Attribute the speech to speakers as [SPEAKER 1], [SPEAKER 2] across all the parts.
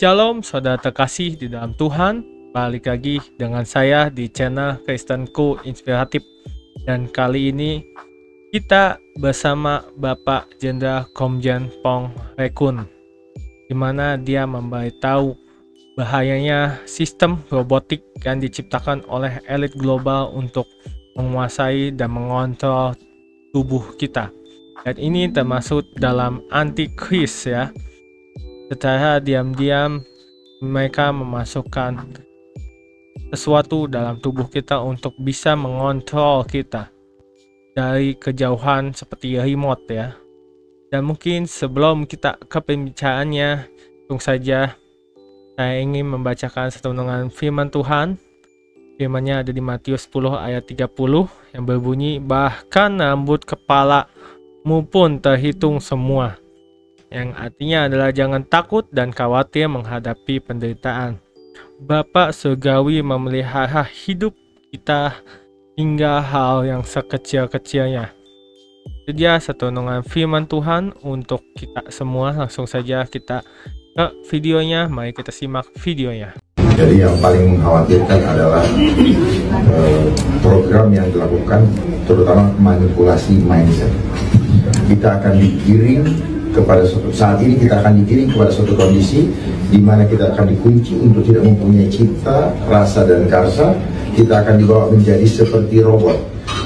[SPEAKER 1] Shalom saudara terkasih di dalam Tuhan, balik lagi dengan saya di channel Kristenku Inspiratif. Dan kali ini kita bersama Bapak Jenderal Komjen Pong Rekun, di mana dia memberitahu bahayanya sistem robotik yang diciptakan oleh elit global untuk menguasai dan mengontrol tubuh kita. Dan ini termasuk dalam antikris ya. Secara diam-diam mereka memasukkan sesuatu dalam tubuh kita untuk bisa mengontrol kita dari kejauhan seperti remote ya. Dan mungkin sebelum kita ke pembicaraannya, langsung saja saya ingin membacakan satu renungan firman Tuhan. Firman-Nya ada di Matius 10 ayat 30 yang berbunyi, bahkan rambut kepalamu pun terhitung semua. Yang artinya adalah jangan takut dan khawatir menghadapi penderitaan. Bapa surgawi memelihara hidup kita hingga hal yang sekecil-kecilnya. Itu dia satu renungan firman Tuhan untuk kita semua. Langsung saja kita ke videonya. Mari kita simak videonya.
[SPEAKER 2] Jadi yang paling mengkhawatirkan adalah program yang dilakukan, terutama manipulasi mindset. Kita akan digiring kepada saat ini kita akan digiring kepada suatu kondisi di mana kita akan dikunci untuk tidak mempunyai cipta, rasa dan karsa. Kita akan dibawa menjadi seperti robot.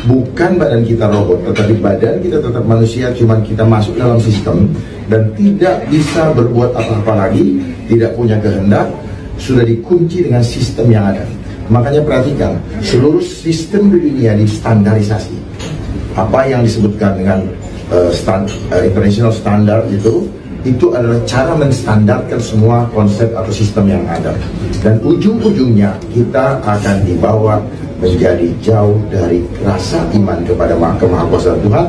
[SPEAKER 2] Bukan badan kita robot, tetapi badan kita tetap manusia, cuman kita masuk dalam sistem dan tidak bisa berbuat apa-apa lagi, tidak punya kehendak, sudah dikunci dengan sistem yang ada. Makanya perhatikan, seluruh sistem di dunia distandarisasi. Apa yang disebutkan dengan international standard itu adalah cara menstandarkan semua konsep atau sistem yang ada, dan ujung-ujungnya kita akan dibawa menjadi jauh dari rasa iman kepada kemahakuasaan Tuhan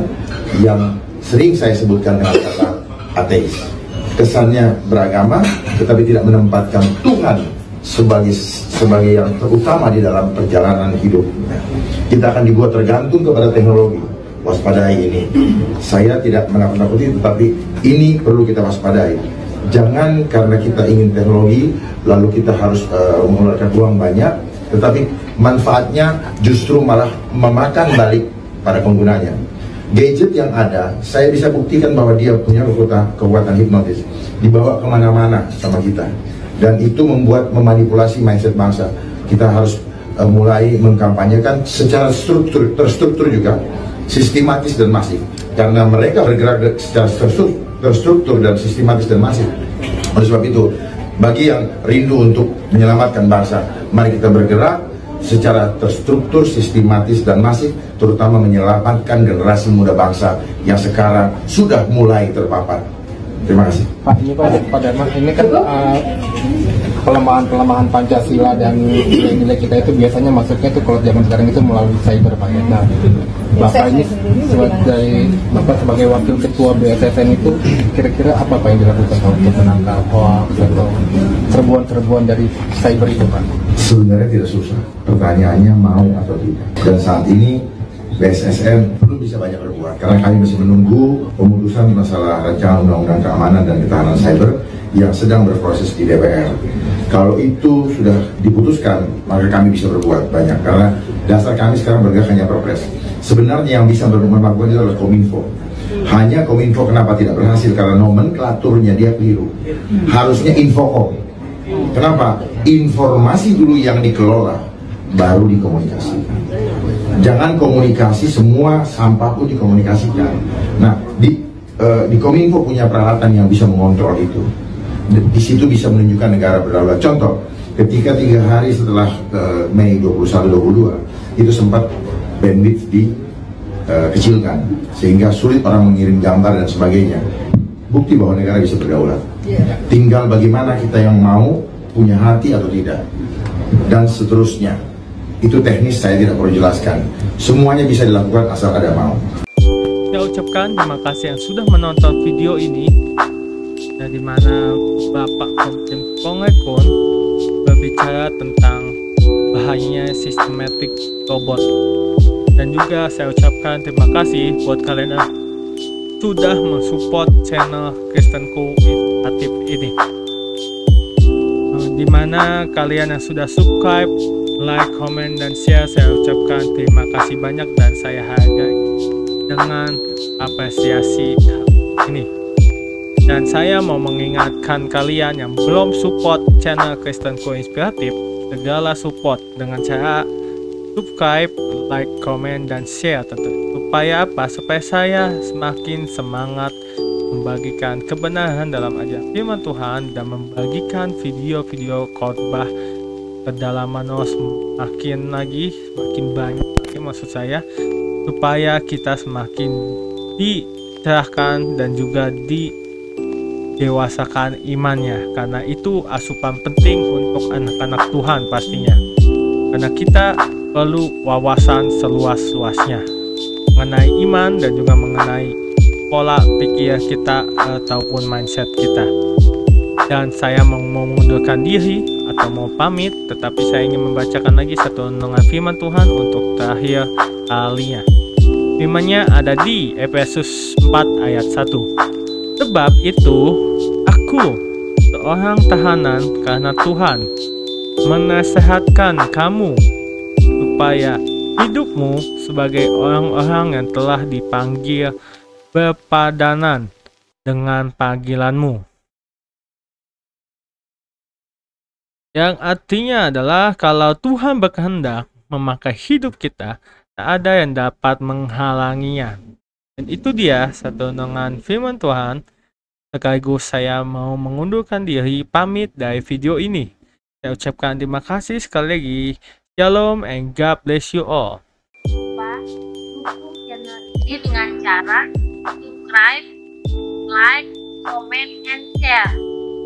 [SPEAKER 2] yang sering saya sebutkan dengan kata ateis. Kesannya beragama tetapi tidak menempatkan Tuhan sebagai yang terutama di dalam perjalanan hidup. Kita akan dibuat tergantung kepada teknologi. Waspadai ini. Saya tidak menakut-nakuti, tetapi ini perlu kita waspadai. Jangan karena kita ingin teknologi lalu kita harus mengeluarkan uang banyak, tetapi manfaatnya justru malah memakan balik pada penggunanya. Gadget yang ada, saya bisa buktikan bahwa dia punya kekuatan hipnotis, dibawa kemana-mana sama kita, dan itu memanipulasi mindset bangsa. Kita harus mulai mengkampanyekan secara terstruktur juga, sistematis dan masif, karena mereka bergerak secara terstruktur dan sistematis dan masif. Oleh sebab itu, bagi yang rindu untuk menyelamatkan bangsa, mari kita bergerak secara terstruktur, sistematis dan masif, terutama menyelamatkan generasi muda bangsa yang sekarang sudah mulai terpapar. Terima kasih.
[SPEAKER 3] Pak, ini Pak Darman, ini kan pelemahan Pancasila dan nilai-nilai kita itu biasanya masuknya itu kalau zaman sekarang itu melalui cyber Pak ya. Nah, Bapak ini sebagai wakil ketua BSSN itu kira-kira apa Pak yang dilakukan untuk menangkal hoax atau serbuan-serbuan dari cyber itu Pak?
[SPEAKER 2] Sebenarnya tidak susah, pertanyaannya mau atau tidak. Dan saat ini BSSN belum bisa banyak berbuat karena kami masih menunggu pemutusan masalah rancangan undang-undang keamanan dan ketahanan cyber yang sedang berproses di DPR. Kalau itu sudah diputuskan, maka kami bisa berbuat banyak karena dasar kami sekarang bergerak hanya Perpres. Sebenarnya yang bisa melakukan itu adalah Kominfo. Hanya Kominfo kenapa tidak berhasil? Karena nomenklaturnya dia keliru. Harusnya Infocom. Kenapa? Informasi dulu yang dikelola, baru dikomunikasikan. Jangan komunikasi semua, sampah pun dikomunikasikan. Nah, di Kominfo punya peralatan yang bisa mengontrol itu. Di situ bisa menunjukkan negara berdaulat. Contoh, ketika 3 hari setelah Mei 21-22 itu sempat bandwidth dikecilkan sehingga sulit orang mengirim gambar dan sebagainya. Bukti bahwa negara bisa berdaulat. Tinggal bagaimana kita yang mau, punya hati atau tidak, dan seterusnya. Itu teknis, saya tidak perlu jelaskan. Semuanya bisa dilakukan asal ada mau.
[SPEAKER 1] Saya ucapkan terima kasih yang sudah menonton video ini, dan di mana Bapak Komjen Pong Rekun berbicara tentang bahayanya sistematik robot. Dan juga saya ucapkan terima kasih buat kalian yang sudah mensupport channel Kristenku Inspiratif ini. dimana kalian yang sudah subscribe, like, comment, dan share, saya ucapkan terima kasih banyak dan saya hargai dengan apresiasi ini. Dan saya mau mengingatkan kalian yang belum support channel Kristenko Inspiratif, segala support dengan cara subscribe, like, comment, dan share tentu. Supaya apa? Supaya saya semakin semangat membagikan kebenaran dalam ajaran firman Tuhan dan membagikan video-video khotbah kedalaman semakin banyak maksud saya, supaya kita semakin dicerahkan dan juga didewasakan imannya, karena itu asupan penting untuk anak-anak Tuhan pastinya, karena kita perlu wawasan seluas-luasnya mengenai iman dan juga mengenai pola pikir kita ataupun mindset kita. Dan saya mau mengundurkan diri atau mau pamit, tetapi saya ingin membacakan lagi satu renungan firman Tuhan untuk terakhir kalinya. Firman-Nya ada di Efesus 4 ayat 1. Sebab itu aku, seorang tahanan karena Tuhan, menasehatkan kamu supaya hidupmu sebagai orang-orang yang telah dipanggil berpadanan dengan panggilanmu. Yang artinya adalah kalau Tuhan berkehendak memakai hidup kita, tak ada yang dapat menghalanginya. Dan itu dia satu renungan firman Tuhan. Sekaligus saya mau mengundurkan diri pamit dari video ini. Saya ucapkan terima kasih sekali lagi. Shalom and God bless you all.
[SPEAKER 4] Dukung channel ini dengan cara subscribe, like, comment, and share,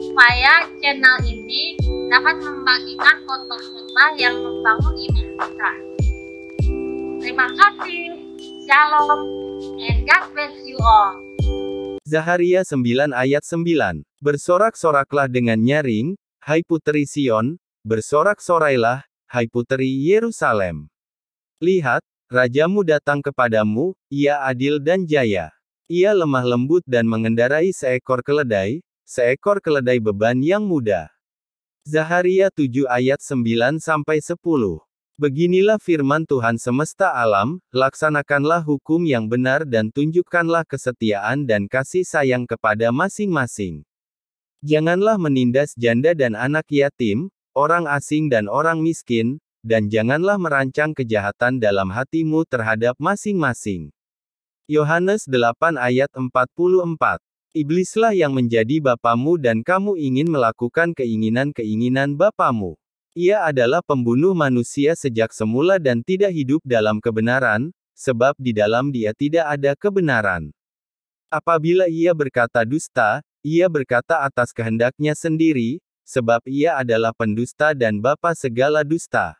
[SPEAKER 4] supaya channel ini dapat membagikan khotbah-khotbah yang membangun iman kita. Terima kasih. Shalom and God bless you all.
[SPEAKER 5] Zaharia 9 ayat 9. Bersorak-soraklah dengan nyaring, hai puteri Sion, bersorak-sorailah, hai puteri Yerusalem. Lihat, rajamu datang kepadamu, ia adil dan jaya. Ia lemah lembut dan mengendarai seekor keledai beban yang mudah. Zaharia 7 ayat 9-10. Beginilah firman Tuhan semesta alam, laksanakanlah hukum yang benar dan tunjukkanlah kesetiaan dan kasih sayang kepada masing-masing. Janganlah menindas janda dan anak yatim, orang asing dan orang miskin, dan janganlah merancang kejahatan dalam hatimu terhadap masing-masing. Yohanes 8 ayat 44. Iblislah yang menjadi bapamu dan kamu ingin melakukan keinginan-keinginan bapamu. Ia adalah pembunuh manusia sejak semula dan tidak hidup dalam kebenaran, sebab di dalam dia tidak ada kebenaran. Apabila ia berkata dusta, ia berkata atas kehendaknya sendiri, sebab ia adalah pendusta dan bapa segala dusta.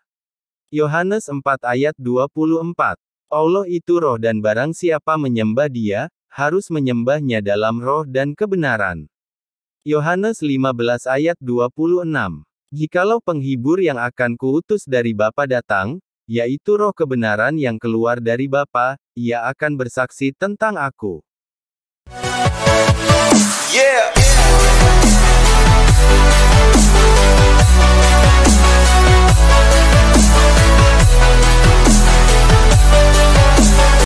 [SPEAKER 5] Yohanes 4 ayat 24. Allah itu roh dan barang siapa menyembah dia, harus menyembahnya dalam roh dan kebenaran. Yohanes 15 ayat 26. Jikalau penghibur yang akan kuutus dari Bapa datang, yaitu roh kebenaran yang keluar dari Bapa, ia akan bersaksi tentang aku. Yeah.